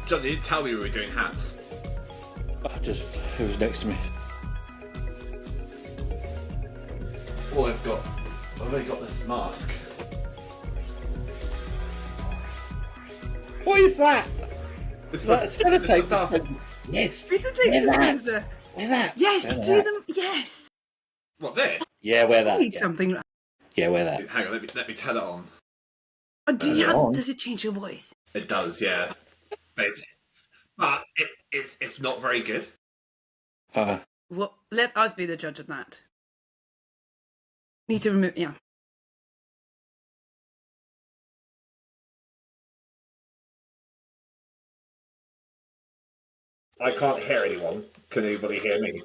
John, you didn't tell me we were doing hats. It was next to me. All I've only got this mask. What is that? It's That sellotape dispenser. Yes. It's a tape dispenser. Wear that. Yes, Wear do that. them. Yes. What, this? Yeah, wear I that. need Yeah. something like Yeah, wear that. Hang on, let me turn it on. does it change your voice? It does, yeah. Basically. But it's not very good. Well, let us be the judge of that. Need to remove, yeah. I can't hear anyone. Can anybody hear me?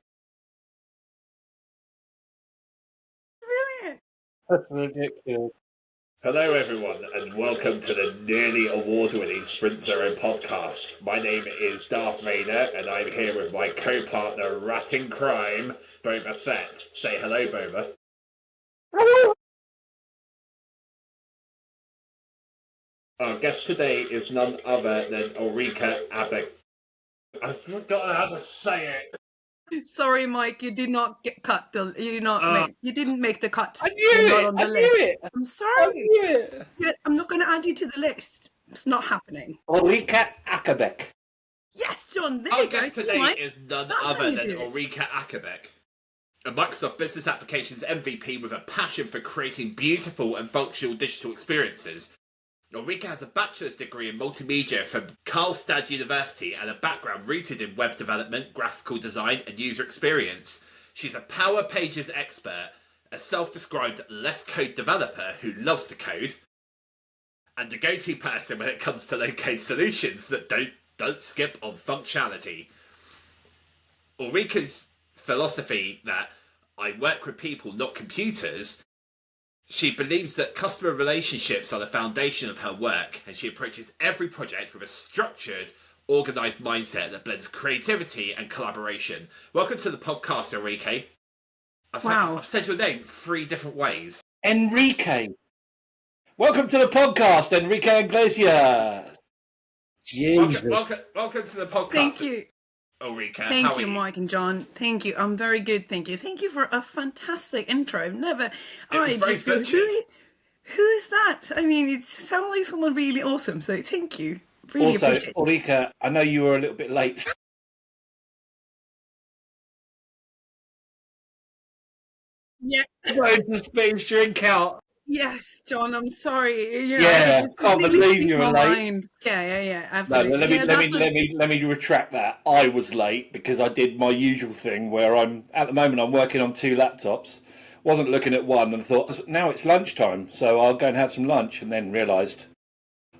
Brilliant. That's ridiculous. Hello, everyone, and welcome to the nearly award-winning Sprint Zero podcast. My name is Darth Vader, and I'm here with my co-partner, Rat in Crime, Boba Fett. Say hello, Boba. Our guest today is none other than Ulrikke Akerbæk. I've forgotten how to say it. Sorry, Mike, you did not get cut. You didn't make the cut. I knew You're not it. on the I list. knew it. I'm I sorry. knew it. Yeah, I'm not going to add you to the list. It's not happening. Ulrikke Akerbæk. Yes, John. There Our you go. guest today Mike. is none That's how other you than do it. Ulrikke Akerbæk, a Microsoft Business Applications MVP with a passion for creating beautiful and functional digital experiences. Ulrikke has a bachelor's degree in multimedia from Karlstad University and a background rooted in web development, graphical design, and user experience. She's a Power Pages expert, a self-described less code developer who loves to code, and a go-to person when it comes to low-code solutions that don't skip on functionality. Ulrikke's philosophy that I work with people, not computers. She believes that customer relationships are the foundation of her work, and she approaches every project with a structured, organised mindset that blends creativity and collaboration. Welcome to the podcast, Ulrikke. I've said your name 3 different ways. Enrique. Welcome to the podcast, Enrique Iglesias. Jesus. Welcome to the podcast. Thank you. Ulrikke. Thank you, Mike and John. Thank you. I'm very good. Thank you. Thank you for a fantastic intro. Who is that? I mean, it sounds like someone really awesome. So thank you. Really Also, appreciate it. Ulrikke, I know you were a little bit late. Yeah. Going to spit his drink out. Yes, John. I'm sorry. You know, Yeah, I just can't completely believe speak you were my late. mind. Yeah. No, Absolutely. let me retract that. I was late because I did my usual thing where I'm working on 2 laptops. Wasn't looking at one and thought now it's lunchtime, so I'll go and have some lunch, and then realised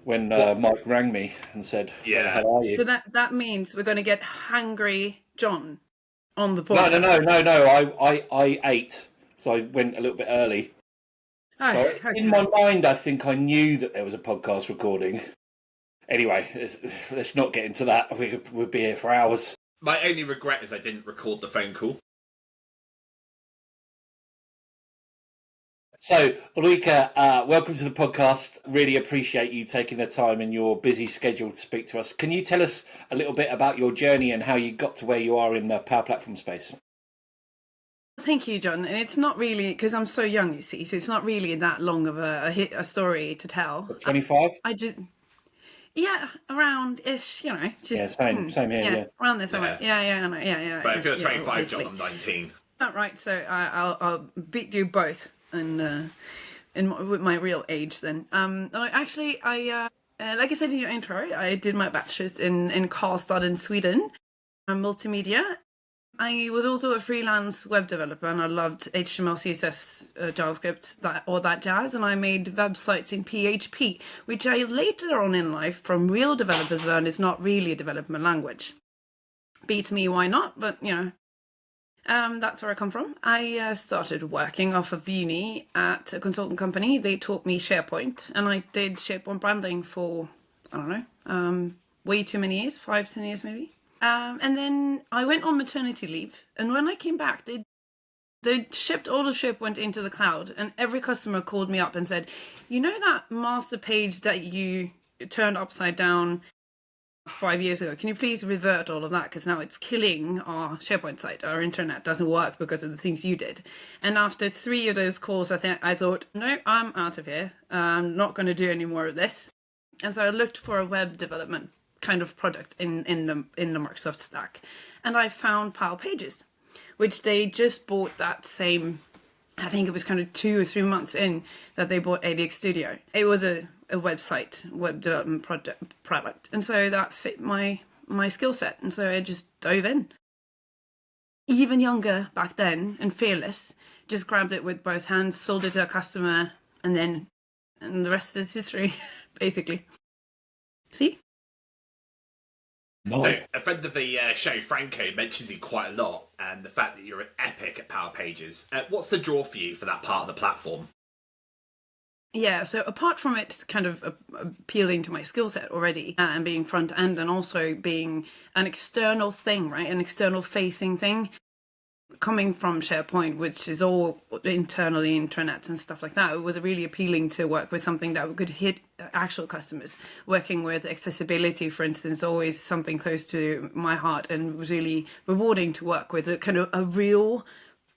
when Mike rang me and said, "Where the hell are you?" So that means we're going to get hungry John on the podcast. No. I ate, so I went a little bit early. Oh, So okay. in my mind, I think I knew that there was a podcast recording. Anyway, let's not get into that. We'll be here for hours. My only regret is I didn't record the phone call. So, Ulrikke, welcome to the podcast. Really appreciate you taking the time in your busy schedule to speak to us. Can you tell us a little bit about your journey and how you got to where you are in the Power Platform space? Thank you, John. And it's not really, because I'm so young, you see, so it's not really that long of a story to tell. 25? I just, around-ish, you know. Just, same here, yeah. Around there somewhere. Yeah. But if you're 25, obviously. John, I'm 19. All right, so I'll beat you both with my real age then. Like I said in your intro, I did my bachelor's in Karlstad in Sweden, multimedia. I was also a freelance web developer, and I loved HTML, CSS, JavaScript, that jazz, and I made websites in PHP, which I later on in life, from real developers, learned is not really a development language. Beats me, why not? But, you know. That's where I come from. I started working off of uni at a consultant company. They taught me SharePoint, and I did SharePoint branding for, I don't know, way too many years, 5-10 years maybe. And then I went on maternity leave, and when I came back, they shipped all of SharePoint into the cloud, and every customer called me up and said, you know that master page that you turned upside down 5 years ago, can you please revert all of that, because now it's killing our SharePoint site. Our internet doesn't work because of the things you did. And after 3 of those calls, I thought, no, I'm out of here. I'm not going to do any more of this. And so I looked for a web development kind of product in the Microsoft stack, and I found Power Pages, which they just bought that same, I think it was kind of 2 or 3 months in that they bought ADX Studio. It was a website, web development product. And so that fit my skill set. And so I just dove in. Even younger back then and fearless, just grabbed it with both hands, sold it to a customer, and the rest is history, basically. See? Nice. So a friend of the show, Franco, mentions you quite a lot, and the fact that you're an epic at Power Pages. What's the draw for you for that part of the platform? Yeah, so apart from it kind of appealing to my skill set already and being front end and also being an external thing, right? An external facing thing, coming from SharePoint, which is all internally intranets and stuff like that, it was really appealing to work with something that could hit actual customers. Working with accessibility, for instance, always something close to my heart, and was really rewarding to work with a kind of a real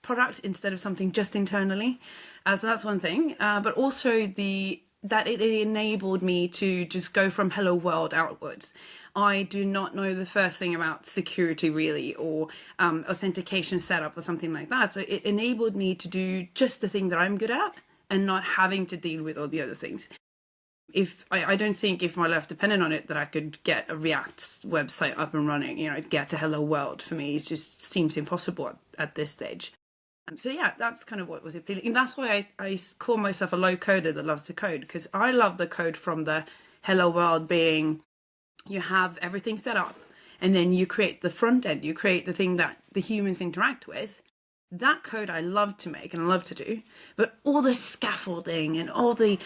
product instead of something just internally. So that's one thing, but also that it enabled me to just go from hello world outwards. I do not know the first thing about security really, or authentication setup or something like that. So it enabled me to do just the thing that I'm good at and not having to deal with all the other things. I don't think if my life depended on it that I could get a React website up and running, get to hello world. For me, it just seems impossible at this stage. So yeah, that's kind of what was appealing. And that's why I call myself a low coder that loves to code, because I love the code from the hello world being, you have everything set up and then you create the front end, you create the thing that the humans interact with. That code I love to make and I love to do, but all the scaffolding and all the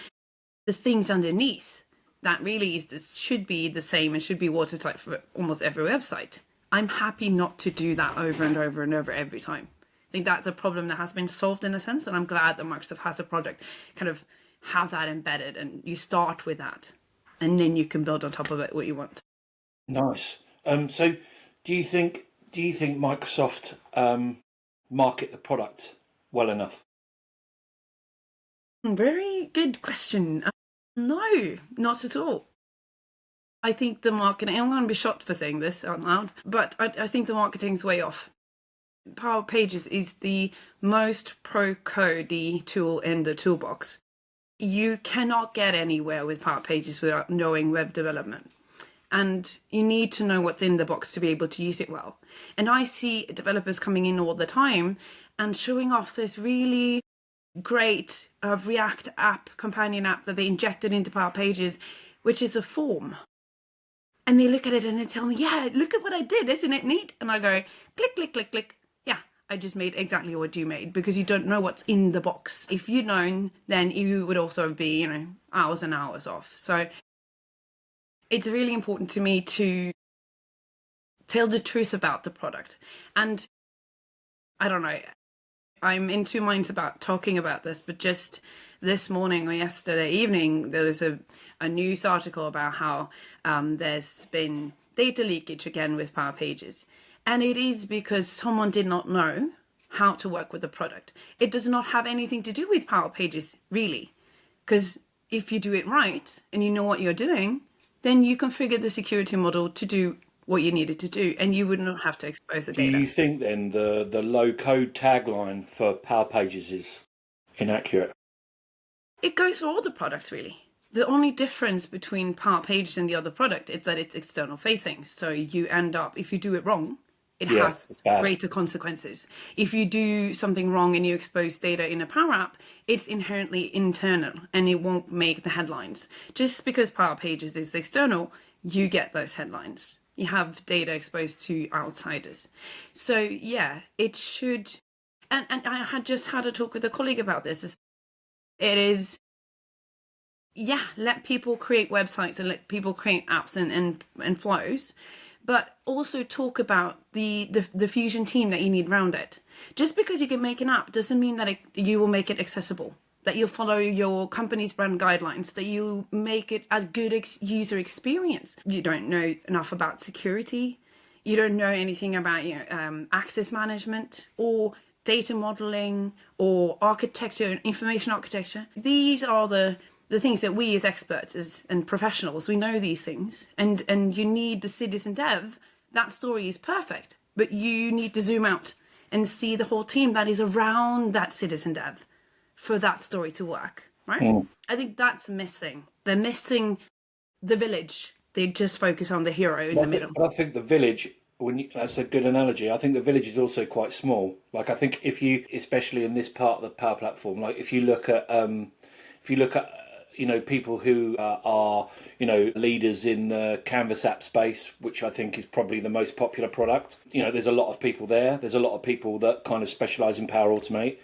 things underneath, that really should be the same and should be watertight for almost every website. I'm happy not to do that over and over and over every time. I think that's a problem that has been solved in a sense, and I'm glad that Microsoft has a product kind of have that embedded, and you start with that and then you can build on top of it what you want. Nice. So do you think Microsoft market the product well enough? Very good question. No, not at all. I think the marketing, I'm going to be shot for saying this out loud, but I think the marketing's way off. Power Pages is the most pro-codey tool in the toolbox. You cannot get anywhere with Power Pages without knowing web development. And you need to know what's in the box to be able to use it well. And I see developers coming in all the time and showing off this really great React app, companion app that they injected into Power Pages, which is a form. And they look at it and they tell me, yeah, look at what I did, isn't it neat? And I go, click, click, click, click. I just made exactly what you made, because you don't know what's in the box. If you'd known, then you would also be, hours and hours off. So it's really important to me to tell the truth about the product. And I don't know, I'm in two minds about talking about this, but just this morning or yesterday evening, there was a news article about how there's been data leakage again with Power Pages. And it is because someone did not know how to work with the product. It does not have anything to do with Power Pages, really. Because if you do it right and you know what you're doing, then you configure the security model to do what you needed to do, and you would not have to expose the data. Do you think then the low code tagline for Power Pages is inaccurate? It goes for all the products, really. The only difference between Power Pages and the other product is that it's external facing. So you end up, if you do it wrong, it has greater consequences. If you do something wrong and you expose data in a Power App, it's inherently internal and it won't make the headlines. Just because Power Pages is external, you get those headlines. you have data exposed to outsiders. So yeah, it should. And I had just had a talk with a colleague about this. It is, yeah, let people create websites and let people create apps and flows, but also talk about the Fusion team that you need around it. Just because you can make an app doesn't mean that you will make it accessible, that you'll follow your company's brand guidelines, that you make it a good user experience. You don't know enough about security. You don't know anything about access management or data modeling or architecture, information architecture. These are the things that we as experts and professionals, we know these things. And you need the citizen dev. That story is perfect, but you need to zoom out and see the whole team that is around that citizen dev for that story to work, right? I think that's missing. They're missing the village. They just focus on the hero in the middle. But I think the village, that's a good analogy. I think the village is also quite small. Like, I think if you, especially in this part of the Power Platform, like if you look at people who are leaders in the Canvas app space, which I think is probably the most popular product. There's a lot of people there. There's a lot of people that kind of specialize in Power Automate.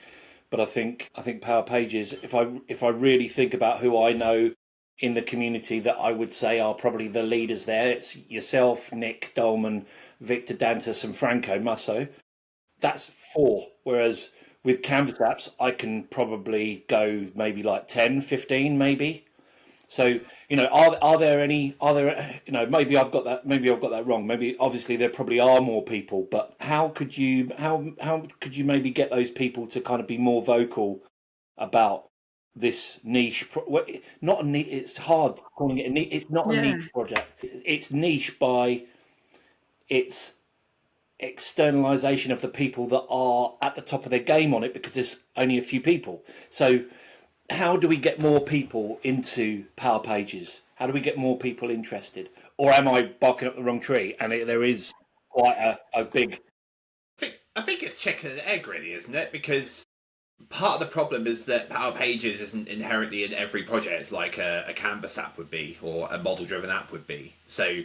But I think Power Pages, if I really think about who I know in the community that I would say are probably the leaders there, it's yourself, Nick Dolman, Victor Dantas and Franco Musso. That's 4. Whereas with Canvas apps, I can probably go maybe like 10, 15 maybe. So, are there maybe I've got that wrong. Maybe obviously there probably are more people, but how could you maybe get those people to kind of be more vocal about this niche? Not a niche. It's hard calling it a niche. It's not a niche project. It's niche by its externalization of the people that are at the top of their game on it, because there's only a few people. So how do we get more people into Power Pages? How do we get more people interested? Or am I barking up the wrong tree and there is quite a big... I think it's chicken and egg, really, isn't it? Because part of the problem is that Power Pages isn't inherently in every project like a Canvas app would be or a model-driven app would be. So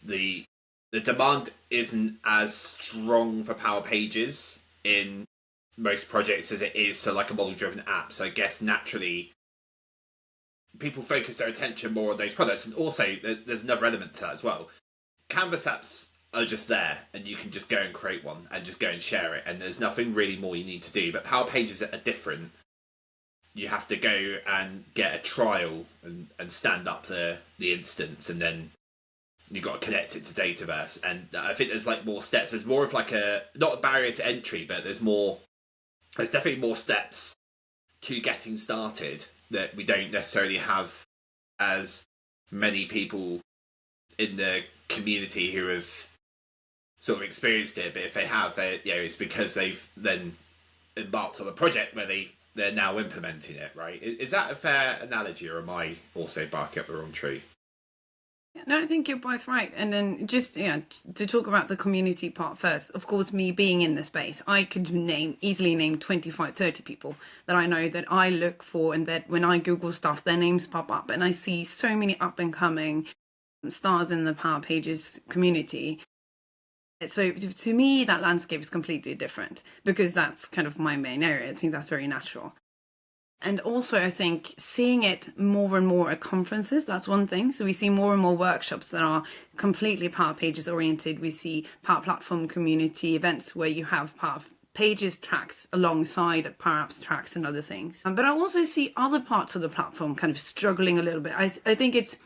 the demand isn't as strong for Power Pages in most projects as it is for like a model-driven app. So I guess naturally people focus their attention more on those products. And also there's another element to that as well. Canvas apps are just there and you can just go and create one and just go and share it. And there's nothing really more you need to do. But Power Pages are different. You have to go and get a trial and stand up the instance, and then you've got to connect it to Dataverse. And I think there's like more steps. There's more of like not a barrier to entry, but there's definitely more steps to getting started that we don't necessarily have as many people in the community who have sort of experienced it. But if they have, it's because they've then embarked on a project where they're now implementing it, right? Is that a fair analogy, or am I also barking up the wrong tree? No, I think you're both right. And then just to talk about the community part first, of course, me being in the space, I could easily name 25, 30 people that I know that I look for, and that when I Google stuff, their names pop up, and I see so many up and coming stars in the Power Pages community. So to me, that landscape is completely different because that's kind of my main area. I think that's very natural. And also, I think seeing it more and more at conferences, that's one thing. So we see more and more workshops that are completely Power Pages oriented. We see Power Platform community events where you have Power Pages tracks alongside Power Apps tracks and other things. But I also see other parts of the platform kind of struggling a little bit. I think it's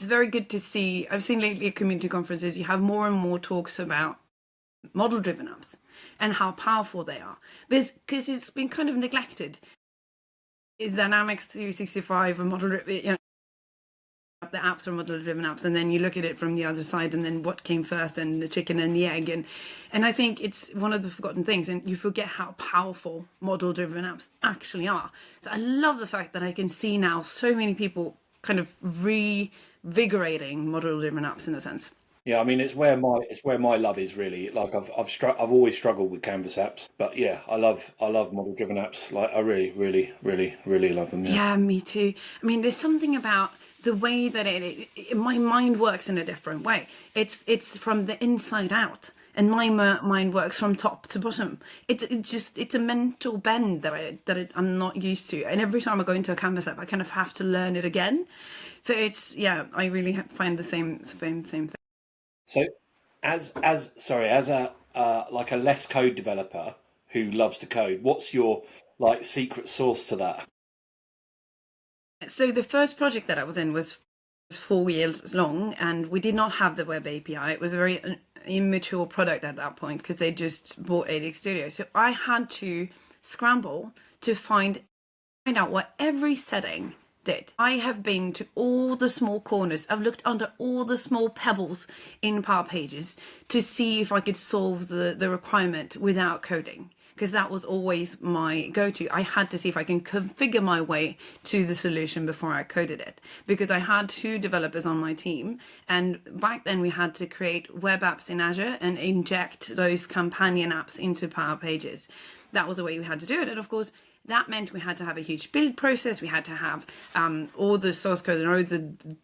very good to see. I've seen lately at community conferences, you have more and more talks about model-driven apps and how powerful they are. Because it's been kind of neglected. Is Dynamics 365 a model-driven, the apps are model-driven apps, and then you look at it from the other side, and then what came first, and the chicken and the egg, and I think it's one of the forgotten things, and you forget how powerful model-driven apps actually are. So I love the fact that I can see now so many people kind of revigorating model-driven apps in a sense. Yeah, I mean it's where my love is really. Like I've always struggled with Canvas apps, but yeah, I love model driven apps. Like I really, really, really, really love them. Yeah. Yeah, me too. I mean, there's something about the way that my mind works in a different way. It's from the inside out, and my mind works from top to bottom. It's a mental bend I'm not used to, and every time I go into a Canvas app, I kind of have to learn it again. So I really find the same thing. So, as a like a less code developer who loves to code, what's your like secret sauce to that? So the first project that I was in was 4 years long, and we did not have the web API. It was a very immature product at that point because they just bought ADX Studio. So I had to scramble to find out what every setting did. I have been to all the small corners. I've looked under all the small pebbles in Power Pages to see if I could solve the requirement without coding, because that was always my go-to. I had to see if I can configure my way to the solution before I coded it, because I had 2 developers on my team, and back then we had to create web apps in Azure and inject those companion apps into Power Pages. That was the way we had to do it, and of course that meant we had to have a huge build process. We had to have all the source code and all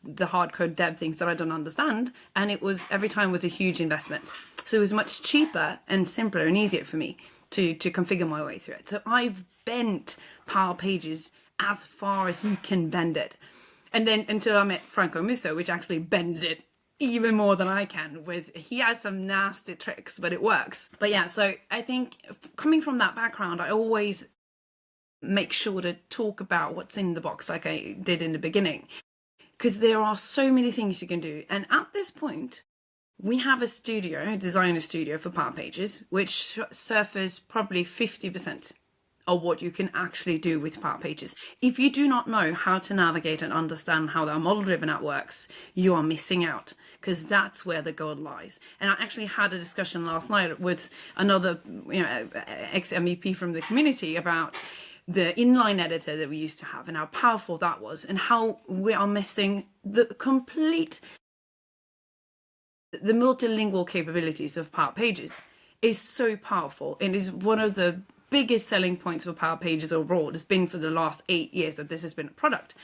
the hard code dev things that I don't understand, and every time was a huge investment. So it was much cheaper and simpler and easier for me to configure my way through it. So I've bent Power Pages as far as you can bend it. And then until I met Franco Musso, which actually bends it even more than I can. He has some nasty tricks, but it works. But yeah, so I think coming from that background, I always make sure to talk about what's in the box like I did in the beginning, because there are so many things you can do. And at this point, we have a designer studio for Power Pages, which surfaces probably 50% of what you can actually do with Power Pages. If you do not know how to navigate and understand how that model-driven app works, you are missing out, because that's where the gold lies. And I actually had a discussion last night with another ex-MVP from the community about the inline editor that we used to have and how powerful that was, and how we are missing the multilingual capabilities of Power Pages is so powerful, and is one of the biggest selling points for Power Pages overall. It's been for the last 8 years that this has been a product,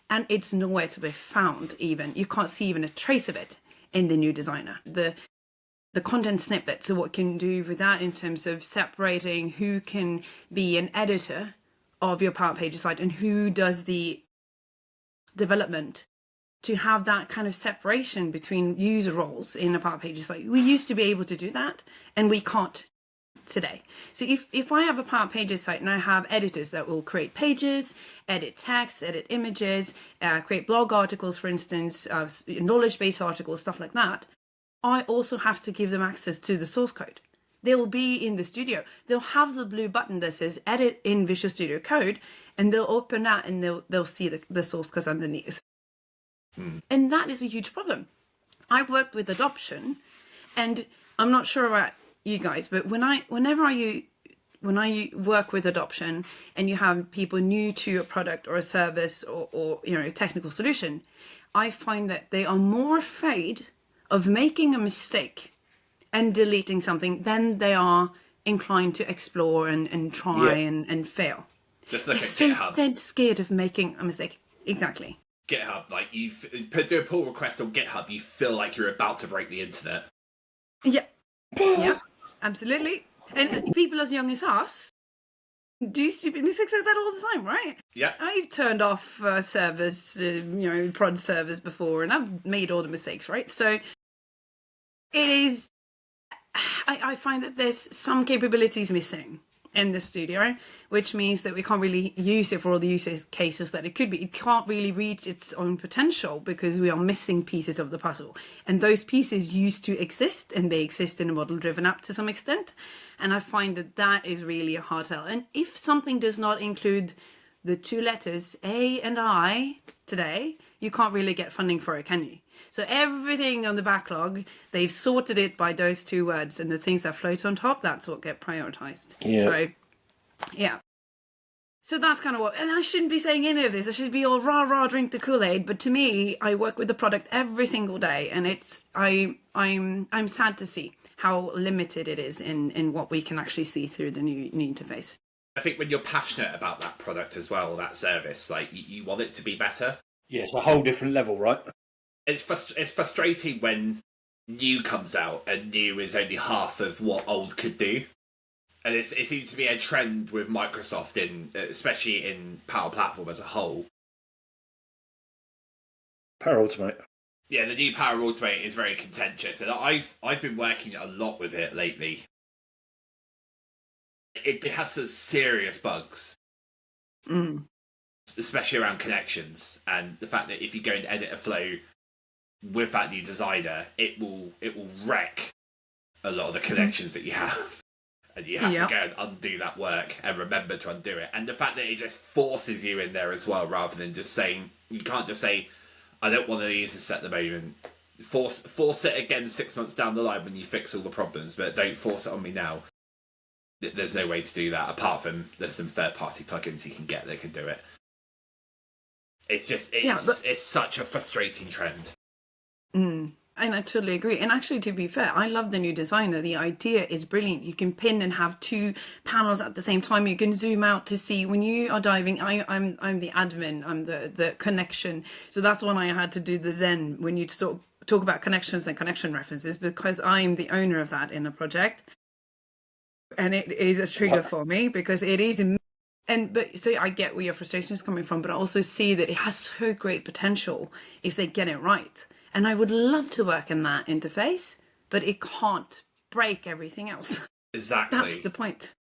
and it's nowhere to be found. Even you can't see even a trace of it in the new designer. The content snippets of what it can do with that in terms of separating who can be an editor of your Power Pages site and who does the development, to have that kind of separation between user roles in a Power Pages site. We used to be able to do that, and we can't today. So if I have a Power Pages site and I have editors that will create pages, edit text, edit images, create blog articles, for instance, knowledge-based articles, stuff like that, I also have to give them access to the source code. They will be in the studio. They'll have the blue button that says edit in Visual Studio Code, and they'll open that and they'll see the source code underneath. And that is a huge problem. I worked with adoption, and I'm not sure about you guys, but whenever I work with adoption and you have people new to a product or a service or technical solution, I find that they are more afraid of making a mistake and deleting something than they are inclined to explore and try and fail. Just look They're at so GitHub. dead scared of making a mistake. Exactly. GitHub, like you do a pull request on GitHub, you feel like you're about to break the internet. Yeah. Yeah, absolutely. And people as young as us do stupid mistakes like that all the time, right? Yeah. I've turned off servers, prod servers before, and I've made all the mistakes, right? So it is, I find that there's some capabilities missing in the studio, which means that we can't really use it for all the use cases that it could be. It can't really reach its own potential because we are missing pieces of the puzzle. And those pieces used to exist, and they exist in a model-driven app to some extent. And I find that that is really a hard sell. And if something does not include the 2 letters A and I today, you can't really get funding for it, can you? So everything on the backlog, they've sorted it by those 2 words, and the things that float on top, that's what get prioritized. Yeah. So, yeah. So that's kind of what, and I shouldn't be saying any of this. I should be all rah rah, drink the Kool-Aid. But to me, I work with the product every single day, and I'm sad to see how limited it is in what we can actually see through the new interface. I think when you're passionate about that product as well, that service, like you want it to be better. Yeah, it's a whole different level, right? It's frustrating when new comes out and new is only half of what old could do. And it seems to be a trend with Microsoft, especially in Power Platform as a whole. Power Automate. Yeah, the new Power Automate is very contentious, and I've been working a lot with it lately. It has some serious bugs, especially around connections, and the fact that if you go and edit a flow with that new designer, it will wreck a lot of the connections that you have. And you have to go and undo that work and remember to undo it. And the fact that it just forces you in there as well, rather than just saying, you can't just say, I don't want to use this at the moment. Force it again 6 months down the line when you fix all the problems, but don't force it on me now. There's no way to do that, apart from there's some third-party plugins you can get that can do it. It's just, it's such a frustrating trend. And I totally agree. And actually, to be fair, I love the new designer. The idea is brilliant. You can pin and have two panels at the same time. You can zoom out to see when you are diving. I'm the admin. I'm the connection. So that's when I had to do the Zen when you sort of talk about connections and connection references, because I'm the owner of that in the project. And it is a trigger for me because it is. But so I get where your frustration is coming from, but I also see that it has so great potential if they get it right. And I would love to work in that interface, but it can't break everything else. Exactly. That's the point.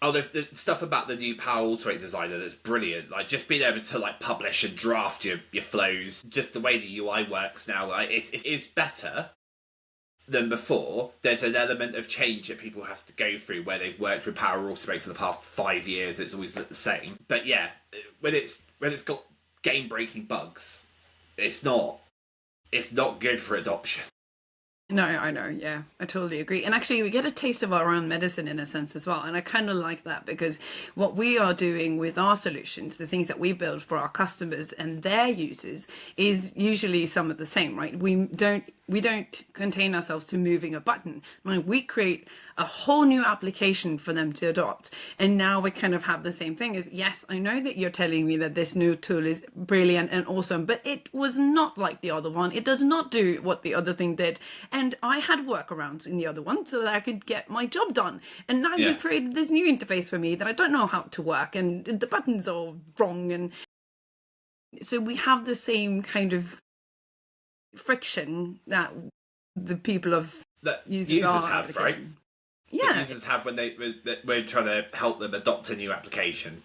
Oh, there's the stuff about the new Power Automate designer that's brilliant. Like, just being able to, like, publish and draft your flows. Just the way the UI works now, like, it's better than before. There's an element of change that people have to go through where they've worked with Power Automate for the past 5 years. It's always looked the same. But yeah, when it's got game-breaking bugs, it's not good for adoption. No, I know. Yeah, I totally agree. And actually, we get a taste of our own medicine in a sense as well. And I kind of like that, because what we are doing with our solutions, the things that we build for our customers and their users, is usually some of the same, right? We don't contain ourselves to moving a button. Like, we create a whole new application for them to adopt. And now we kind of have the same thing as, yes, I know that you're telling me that this new tool is brilliant and awesome, but it was not like the other one. It does not do what the other thing did. And I had workarounds in the other one so that I could get my job done. And now you created this new interface for me that I don't know how to work, and the buttons are wrong. And so we have the same kind of friction that the people of that users have, right? Yeah, that users have when we're trying to help them adopt a new application.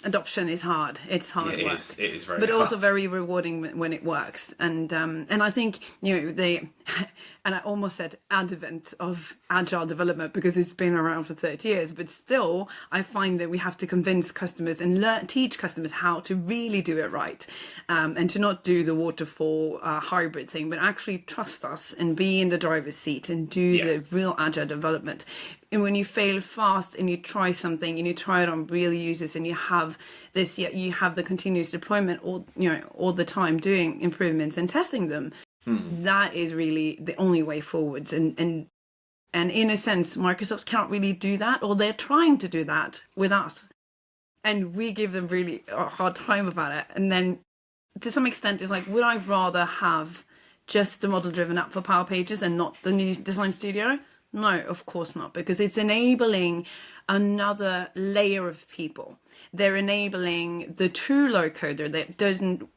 Adoption is hard. It's hard work. It is very but hard. Also very rewarding when it works. And I think, and I almost said advent of agile development, because it's been around for 30 years, but still I find that we have to convince customers and teach customers how to really do it right, and to not do the waterfall hybrid thing, but actually trust us and be in the driver's seat and do the real agile development. And when you fail fast and you try something and you try it on real users, and you have this, you have the continuous deployment all the time, doing improvements and testing them. That is really the only way forwards. And in a sense, Microsoft can't really do that, or they're trying to do that with us. And we give them really a hard time about it. And then to some extent, it's like, would I rather have just the model-driven app for Power Pages and not the new Design Studio? No, of course not, because it's enabling another layer of people. They're enabling the true low coder that doesn't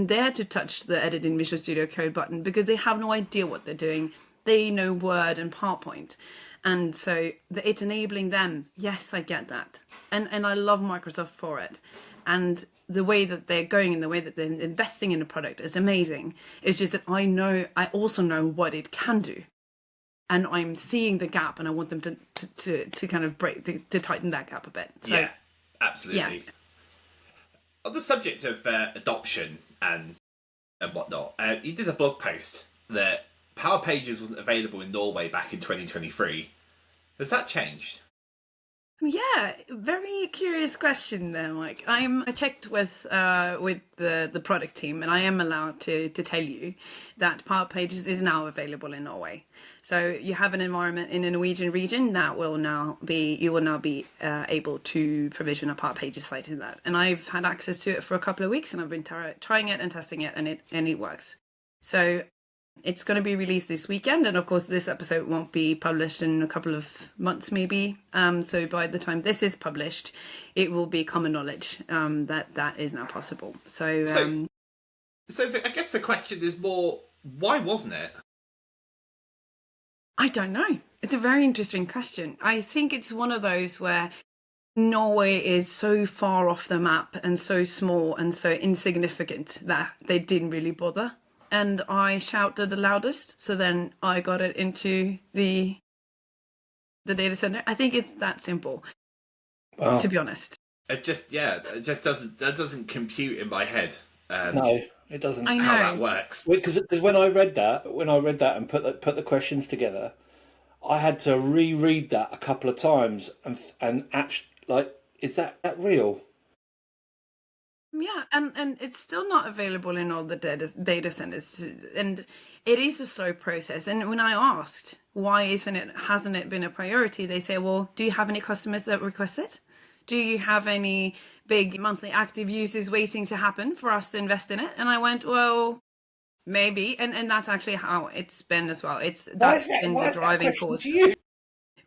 dare to touch the Edit in Visual Studio Code button, because they have no idea what they're doing. They know Word and PowerPoint. And so it's enabling them. Yes, I get that. And I love Microsoft for it. And the way that they're going and the way that they're investing in the product is amazing. It's just that I also know what it can do. And I'm seeing the gap, and I want them to kind of to tighten that gap a bit. So, yeah, absolutely. Yeah. On the subject of adoption and whatnot, you did a blog post that Power Pages wasn't available in Norway back in 2023. Has that changed? Yeah, very curious question there, Mike. I checked with the product team, and I am allowed to tell you that Power Pages is now available in Norway. So you have an environment in the Norwegian region that you will now be able to provision a Power Pages site in that. And I've had access to it for a couple of weeks, and I've been trying it and testing it, and it works. So it's going to be released this weekend, and of course this episode won't be published in a couple of months maybe, so by the time this is published it will be common knowledge that is now possible. So I guess the question is more, why wasn't it? I don't know. It's a very interesting question. I think it's one of those where Norway is so far off the map and so small and so insignificant that they didn't really bother. And I shouted the loudest, so then I got it into the data center. I think it's that simple, to be honest. It just doesn't compute in my head. No, it doesn't. I know how that works. Because when I read that and put the questions together, I had to reread that a couple of times and actually, like, is that real? Yeah, and it's still not available in all the data centers, and it is a slow process. And when I asked why hasn't it been a priority, they say, well, do you have any customers that request it? Do you have any big monthly active users waiting to happen for us to invest in it? And I went, well, maybe, and that's actually how it's been as well. That's been the driving force.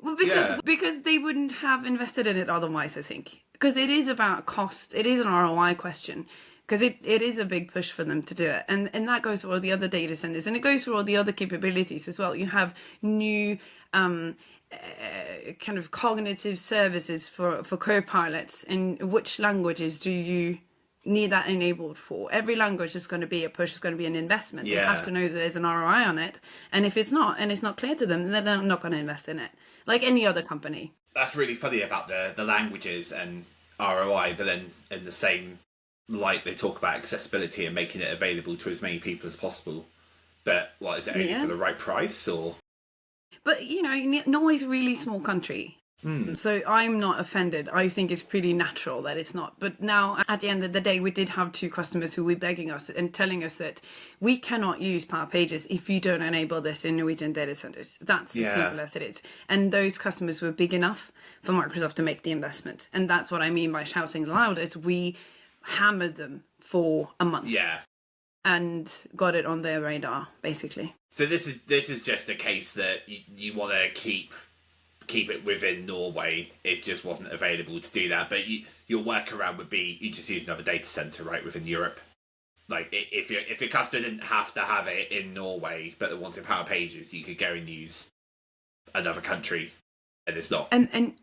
Well, because they wouldn't have invested in it otherwise, I think. Because it is about cost. It is an ROI question. Because it is a big push for them to do it. And that goes for all the other data centers. And it goes for all the other capabilities as well. You have new kind of cognitive services for co-pilots. And which languages do you need that enabled for? Every language is going to be a push, is going to be an investment. Yeah. They have to know that there's an ROI on it, and if it's not, and it's not clear to them, then they're not going to invest in it, like any other company. That's really funny about the languages and ROI, but then in the same light they talk about accessibility and making it available to as many people as possible. But what is it, only for the right price? Or but Norway's a really small country. So I'm not offended. I think it's pretty natural that it's not. But now, at the end of the day, we did have 2 customers who were begging us and telling us that we cannot use Power Pages if you don't enable this in Norwegian data centers. That's as simple as it is. And those customers were big enough for Microsoft to make the investment. And that's what I mean by shouting the loudest. We hammered them for a month. Yeah. And got it on their radar, basically. So this is just a case that you want to keep it within Norway. It just wasn't available to do that. But your workaround would be you just use another data center, right, within Europe. Like if your customer didn't have to have it in Norway, but they wanted Power Pages, you could go and use another country, and it's not. And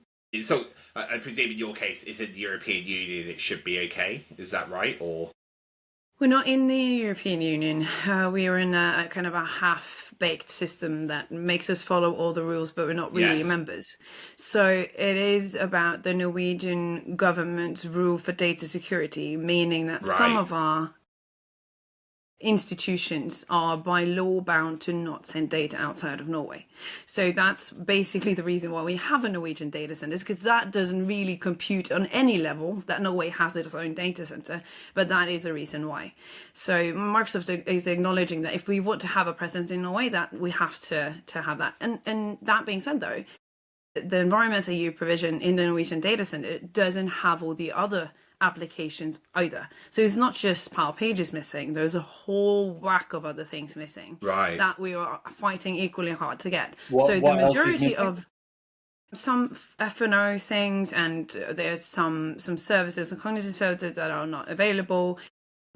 so I presume in your case, it's in the European Union. It should be okay. Is that right? Or we're not in the European Union. We are in a kind of a half-baked system that makes us follow all the rules, but we're not really members. So it is about the Norwegian government's rule for data security, meaning that some of our institutions are by law bound to not send data outside of Norway. So that's basically the reason why we have a Norwegian data center, because that doesn't really compute on any level that Norway has its own data center, but that is a reason why. So Microsoft is acknowledging that if we want to have a presence in Norway, that we have to have that. And that being said, though, the environments that you provision in the Norwegian data center doesn't have all the other applications either. So it's not just Power Pages missing, there's a whole whack of other things missing that we are fighting equally hard to get. So the majority of some F&O things, and there's some services and cognitive services that are not available.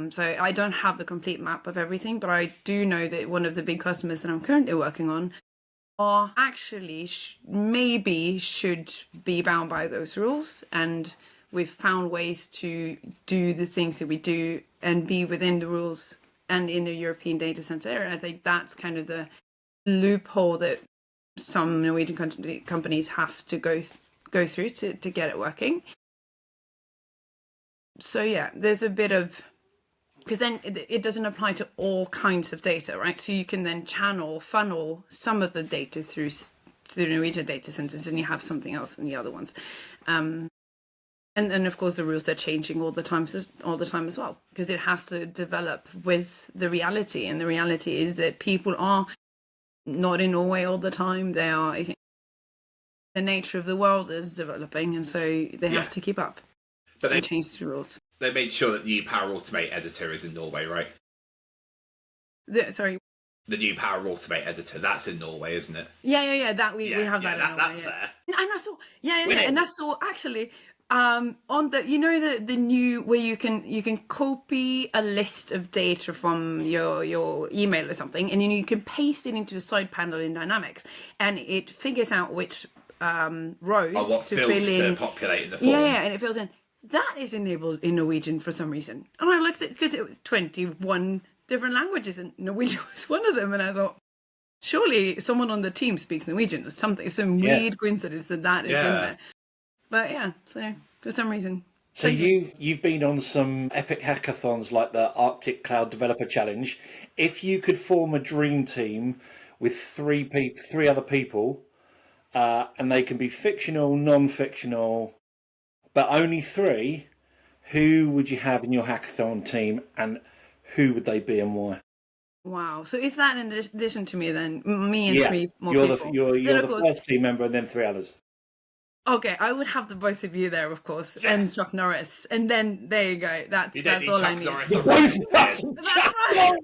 So I don't have the complete map of everything, but I do know that one of the big customers that I'm currently working on are actually maybe should be bound by those rules, and we've found ways to do the things that we do and be within the rules and in the European data center. I think that's kind of the loophole that some Norwegian companies have to go through to get it working. So yeah, there's a bit of, because then it doesn't apply to all kinds of data, right? So you can then funnel some of the data through the Norwegian data centers, and you have something else in the other ones. And of course the rules are changing all the time as well, because it has to develop with the reality, and the reality is that people are not in Norway all the time. They are, the nature of the world is developing, and so they have to keep up. But they changed the rules. They made sure that the new Power Automate editor is in Norway, right? Sorry. The new Power Automate editor, that's in Norway, isn't it? Yeah. That we have that in Norway. That's there. And I saw, and I saw actually on the the new, where you can copy a list of data from your email or something, and then you can paste it into a side panel in Dynamics, and it figures out which rows what to fields fill in to populate in the form. Yeah, and it fills in. That is enabled in Norwegian for some reason, and I looked at, because it was 21 different languages, and Norwegian was one of them, and I thought, surely someone on the team speaks Norwegian or something. Some weird coincidence that is in there. But so for some reason. So you've been on some epic hackathons like the Arctic Cloud Developer Challenge. If you could form a dream team with three other people, and they can be fictional, non-fictional, but only three, who would you have in your hackathon team, and who would they be and why? Wow. So is that in addition to me then? Me and three more people? You're the first team member and then three others. Okay, I would have the both of you there, of course, and Chuck Norris. And then, there you go. That's all Chuck I need. Norris That's right.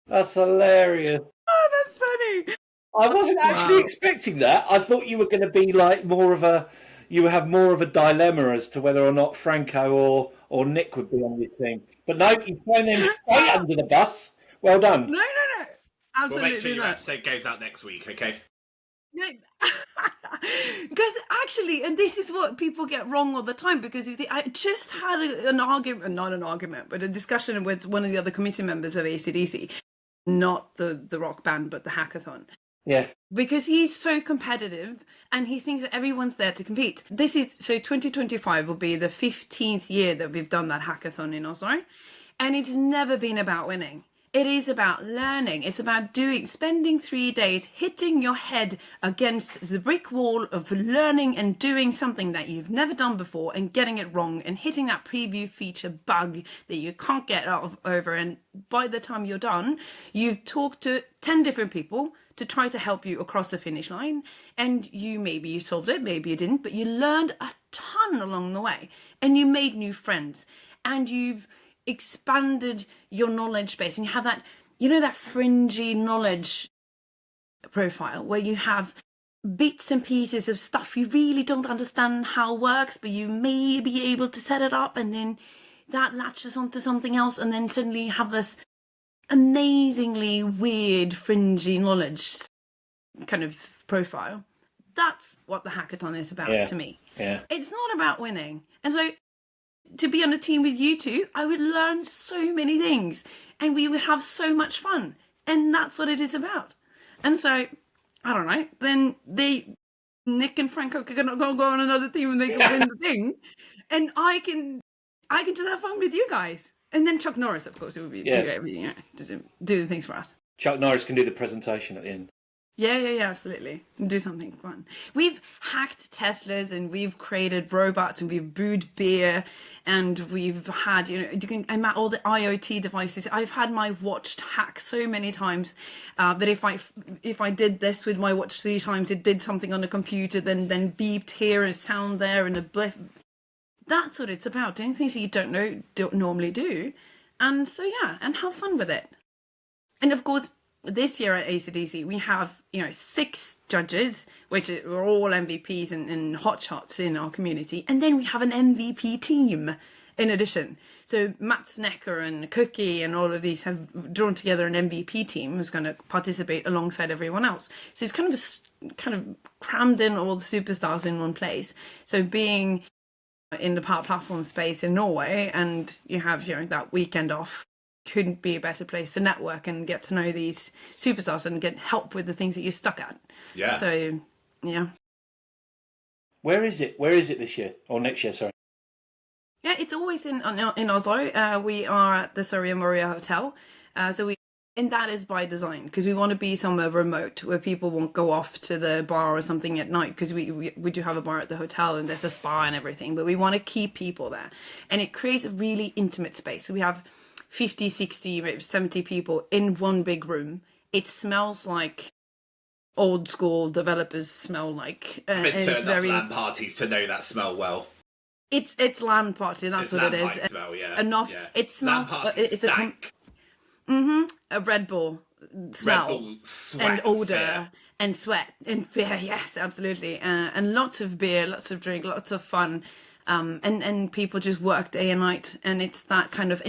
That's hilarious. Oh, that's funny. I wasn't actually expecting that. I thought you were going to be like you would have more of a dilemma as to whether or not Franco or Nick would be on your team. But no, you've thrown them straight under the bus. Well done. No. Absolutely We'll make sure your not. episode goes out next week, okay? Because actually, and this is what people get wrong all the time, because I just had an argument, not an argument, but a discussion with one of the other committee members of AC/DC, not the rock band, but the hackathon. Yeah. Because he's so competitive and he thinks that everyone's there to compete. 2025 will be the 15th year that we've done that hackathon in Oslo. And it's never been about winning. It is about learning. It's about spending 3 days hitting your head against the brick wall of learning and doing something that you've never done before and getting it wrong and hitting that preview feature bug that you can't get over. And by the time you're done, you've talked to 10 different people to try to help you across the finish line. And maybe you solved it, maybe you didn't, but you learned a ton along the way and you made new friends and you've expanded your knowledge base, and you have that, that fringy knowledge profile where you have bits and pieces of stuff you really don't understand how it works, but you may be able to set it up, and then that latches onto something else, and then suddenly you have this amazingly weird fringy knowledge kind of profile. That's what the hackathon is about to me. Yeah. It's not about winning. And so to be on a team with you two, I would learn so many things and we would have so much fun. And that's what it is about. And so, I don't know, then Nick and Franco can go on another team and they can win the thing. And I can just have fun with you guys. And then Chuck Norris, of course, who will be do everything, just do the things for us. Chuck Norris can do the presentation at the end. Yeah, absolutely. Do something fun. We've hacked Teslas and we've created robots and we've brewed beer and we've had, I'm at all the IoT devices. I've had my watch hacked so many times that if I did this with my watch 3 times, it did something on the computer, then beeped here and sound there and a blip. That's what it's about. Doing things that you don't normally do. And so, and have fun with it. And of course, this year at AC/DC, we have 6 judges, which are all MVPs and hotshots in our community, and then we have an MVP team in addition. So Matt Snecker and Cookie and all of these have drawn together an MVP team who's going to participate alongside everyone else. So it's kind of crammed in all the superstars in one place. So being in the Power Platform space in Norway, and you have that weekend off, couldn't be a better place to network and get to know these superstars and get help with the things that you're stuck at. Yeah. So, yeah. Where is it this year? Or next year, sorry. Yeah, it's always in Oslo. We are at the Soria Moria Hotel. So we And that is by design, because we want to be somewhere remote where people won't go off to the bar or something at night, because we do have a bar at the hotel and there's a spa and everything, but we want to keep people there. And it creates a really intimate space. So we have 50, 60, maybe 70 people in one big room. It smells like old school developers smell like. I've been and to it's enough very, LAN parties to know that smell well. it's LAN party, that's It's what it LAN is. party smell, yeah. Enough. Yeah. It smells. LAN parties It's stank. a Red Bull smell. Red Bull sweat And odor fear. and sweat and fear, yes, absolutely. And lots of beer, lots of drink, lots of fun. And people just work day and night, and it's that kind of,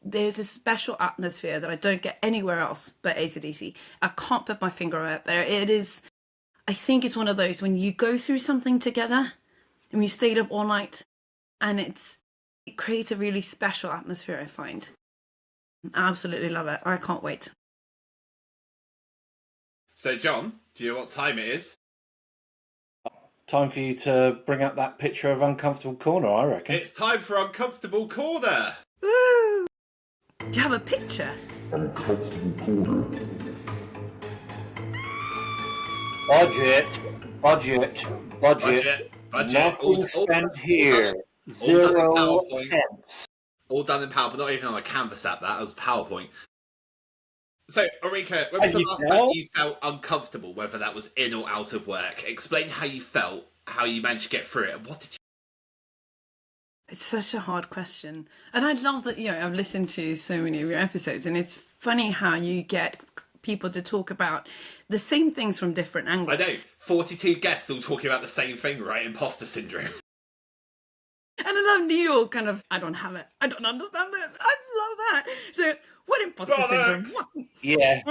there's a special atmosphere that I don't get anywhere else but AC/DC. I can't put my finger on it there. It is, I think it's one of those when you go through something together and you stayed up all night, and it creates a really special atmosphere, I find. I absolutely love it. I can't wait. So, John, do you know what time it is? Time for you to bring up that picture of Uncomfortable Corner, I reckon. It's time for Uncomfortable Corner. Woo! Do you have a picture? Uncomfortable corner. Budget. Budget. Nothing spent here. all done in 0 PowerPoint. pence. All done in PowerPoint, not even on a Canvas app, that was PowerPoint. So, Ulrikke, when was As the you last tell. time you felt uncomfortable, whether that was in or out of work? Explain how you felt, how you managed to get through it, and what did you... It's such a hard question. And I love that, I've listened to so many of your episodes, and it's funny how you get people to talk about the same things from different angles. I know, 42 guests all talking about the same thing, right? Imposter syndrome. And I love Neil kind of, I don't have it. I don't understand it. I love that. So, what imposter syndrome? Bollocks! What? Yeah.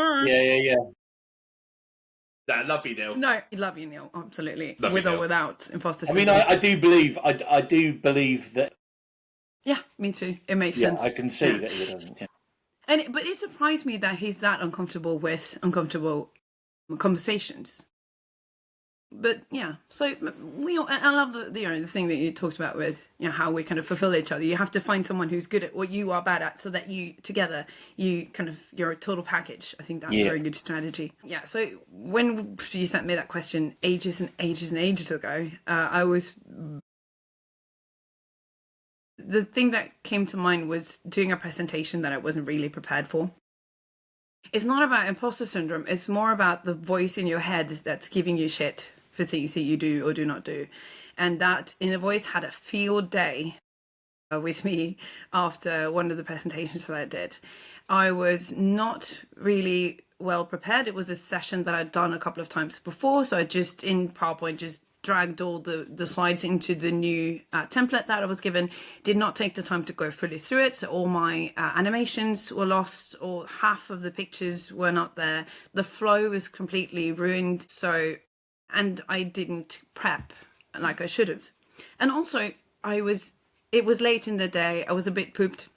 I love you, Neil. No, I love you, Neil. Absolutely. Love you, With or Neil. without imposter I mean, syndrome. I do believe that. Yeah, me too. It makes Yeah, sense. I can see Yeah. that he doesn't. Yeah. But it surprised me that he's that uncomfortable with uncomfortable conversations. But yeah, so I love the thing that you talked about with how we kind of fulfill each other. You have to find someone who's good at what you are bad at, so that you're a total package. I think that's a very good strategy. Yeah. So when you sent me that question ages and ages and ages ago, the thing that came to mind was doing a presentation that I wasn't really prepared for. It's not about imposter syndrome. It's more about the voice in your head that's giving you shit for things that you do or do not do. And that inner voice had a field day with me after one of the presentations that I did. I was not really well prepared. It was a session that I'd done a couple of times before. So I just, in PowerPoint, just dragged all the slides into the new template that I was given, did not take the time to go fully through it. So all my animations were lost, or half of the pictures were not there. The flow was completely ruined. And I didn't prep like I should have. And also it was late in the day. I was a bit pooped,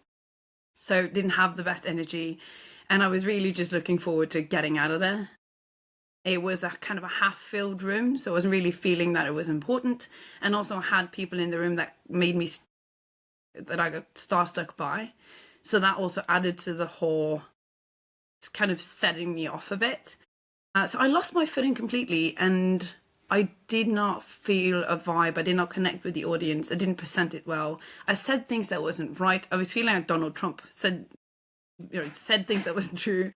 so didn't have the best energy. And I was really just looking forward to getting out of there. It was a kind of a half-filled room, so I wasn't really feeling that it was important. And also I had people in the room that made me, that I got starstruck by. So that also added to the whole, it's kind of setting me off a bit. So I lost my footing completely, and I did not feel a vibe. I did not connect with the audience. I didn't present it well. I said things that wasn't right. I was feeling like Donald Trump said things that wasn't true.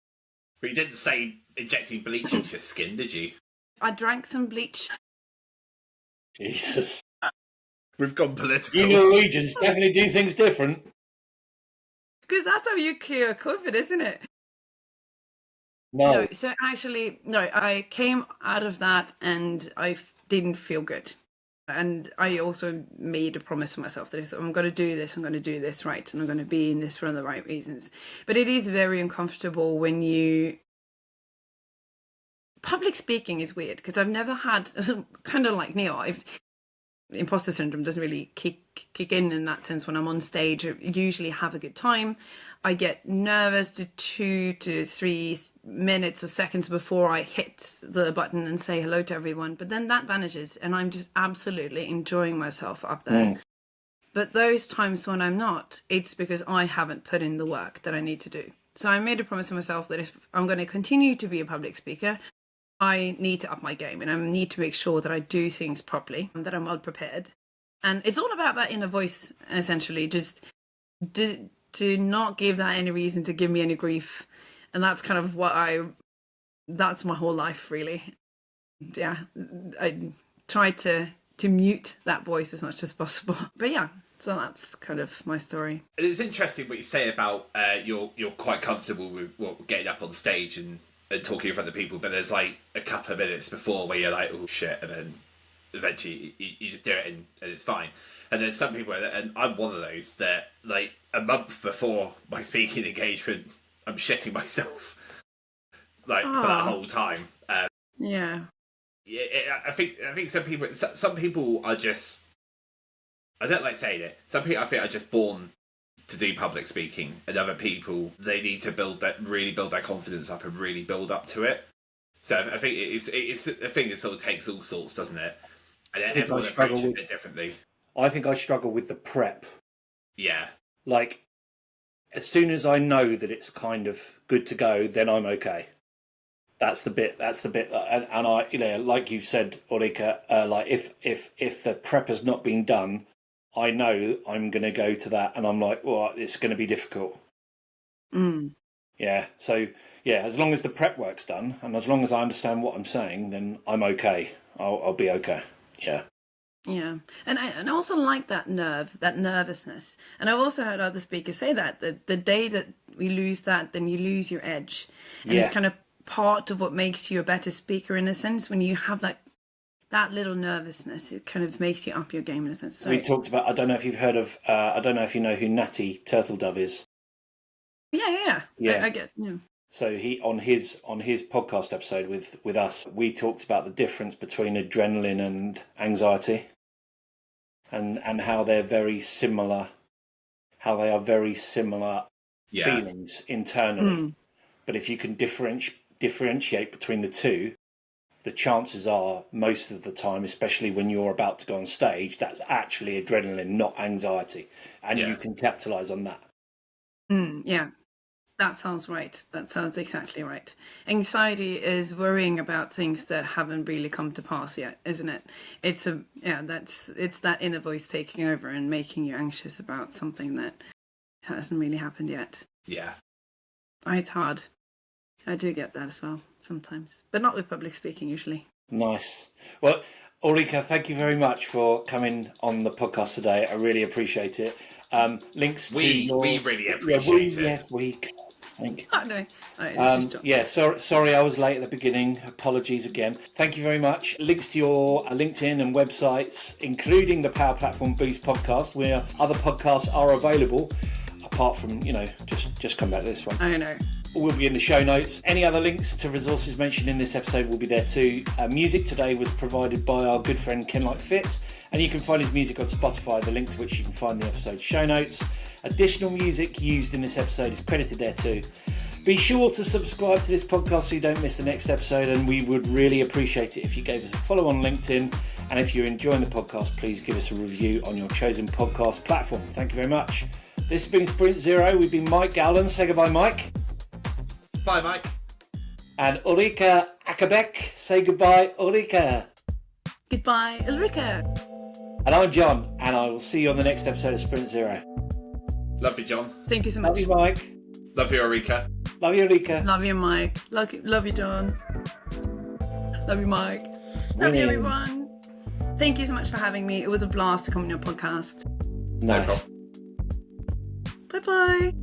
But you didn't say injecting bleach into your skin, did you? I drank some bleach. Jesus. We've gone political. You Norwegians definitely do things different. Because that's how you cure COVID, isn't it? No. So actually, I came out of that and I didn't feel good. And I also made a promise for myself that if I'm going to do this, I'm going to do this right, and I'm going to be in this for the right reasons. But it is very uncomfortable when public speaking is weird, because I've never had, kind of like Neil, imposter syndrome doesn't really kick in that sense. When I'm on stage, I usually have a good time. I get nervous to 2 to 3 minutes or seconds before I hit the button and say hello to everyone, but then that vanishes and I'm just absolutely enjoying myself up there. But those times when I'm not, it's because I haven't put in the work that I need to do. So I made a promise to myself that if I'm going to continue to be a public speaker, I need to up my game and I need to make sure that I do things properly and that I'm well prepared. And it's all about that inner voice, essentially, just to not give that any reason to give me any grief. And that's kind of that's my whole life, really. Yeah, I try to mute that voice as much as possible. But yeah, so that's kind of my story. It's interesting what you say about you're quite comfortable with getting up on stage and talking in front of people, but there's like a couple of minutes before where you're like, oh shit, and then eventually you just do it and it's fine. And then some people, and I'm one of those, that like a month before my speaking engagement, I'm shitting myself like for that whole time. Yeah. I think some people are just, I don't like saying it, some people I think are just born to do public speaking, and other people, they need to really build their confidence up and really build up to it. So I think it's a thing that sort of takes all sorts, doesn't it? And everyone approaches it differently. I think I struggle with the prep. Yeah. Like, as soon as I know that it's kind of good to go, then I'm okay. That's the bit, and I, like you said, Ulrikke, like if the prep has not been done, I know I'm going to go to that, and I'm like, well, it's going to be difficult. Yeah. So yeah, as long as the prep work's done, and as long as I understand what I'm saying, then I'm okay. I'll be okay. Yeah. Yeah, and I also like that nervousness. And I've also heard other speakers say that the day that we lose that, then you lose your edge. And it's kind of part of what makes you a better speaker in a sense. When you have that little nervousness, it kind of makes you up your game in a sense. So, we talked about, I don't know if you've heard of, I don't know if you know who Natty Turtledove is. Yeah. I get. Yeah. So he on his podcast episode with us, we talked about the difference between adrenaline and anxiety, and how they're very similar, how they are very similar feelings internally. But if you can differentiate between the two, the chances are most of the time, especially when you're about to go on stage, that's actually adrenaline, not anxiety, and you can capitalize on that. Yeah. That sounds right. That sounds exactly right. Anxiety is worrying about things that haven't really come to pass yet, isn't it? It's that inner voice taking over and making you anxious about something that hasn't really happened yet. Yeah. It's hard. I do get that as well sometimes, but not with public speaking usually. Nice. Well, Ulrikke, thank you very much for coming on the podcast today. I really appreciate it. Links to we really appreciate it. Yes, we. Thank you. Oh, no. It's just sorry I was late at the beginning. Apologies again. Thank you very much. Links to your LinkedIn and websites, including the Power Platform Boost podcast, where other podcasts are available, apart from, just come back to this one. I know. Will be in the show notes. Any other links to resources mentioned in this episode will be there too. Music today was provided by our good friend Ken Like Fit, and you can find his music on Spotify, the link to which you can find the episode show notes. Additional music used in this episode is credited there too. Be sure to subscribe to this podcast so you don't miss the next episode, and we would really appreciate it if you gave us a follow on LinkedIn. And if you're enjoying the podcast, please give us a review on your chosen podcast platform. Thank you very much. This has been Sprint Zero. We've been Mike Gowland. Say goodbye, Mike. Bye, Mike. And Ulrikke Akerbæk. Say goodbye, Ulrikke. Goodbye, Ulrikke. And I'm John, and I will see you on the next episode of Sprint Zero. Love you, John. Thank you so much. Love you, Mike. Love you, Ulrikke. Love you, Ulrikke. Love you, Mike. Love you, John. Love you, Mike. Love you, everyone. Thank you so much for having me. It was a blast to come on your podcast. Nice. No problem. Bye-bye.